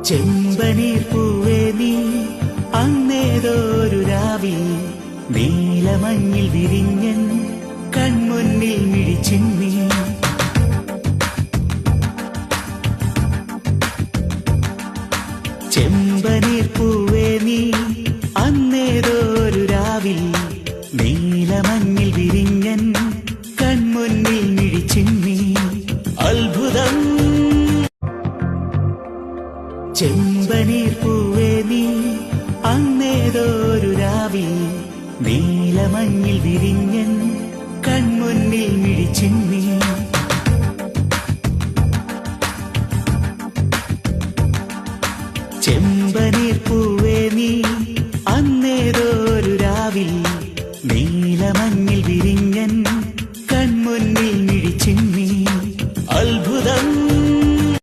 ചെമ്പനീർ പൂവേ നീ അന്നേതൊരു രാവിൽ നീലമഞ്ഞിൽ വിരിഞ്ഞൻ കൺമുന്നിൽ മിഴിച്ചിന്നി. ചെമ്പനീർ പൂവേ നീ അന്നേതൊരു രാവിൽ നീലമഞ്ഞിൽ വിരിഞ്ഞൻ കൺമുന്നിൽ മിഴിച്ചിന്നി. അത്ഭുതം. ചെമ്പനീർ പൂവേ നീ അന്നേതൊരു രാവിൽ നീലമഞ്ഞിൽ വിരിഞ്ഞൻ കൺമുന്നിൽ മിഴിച്ചിന്നി.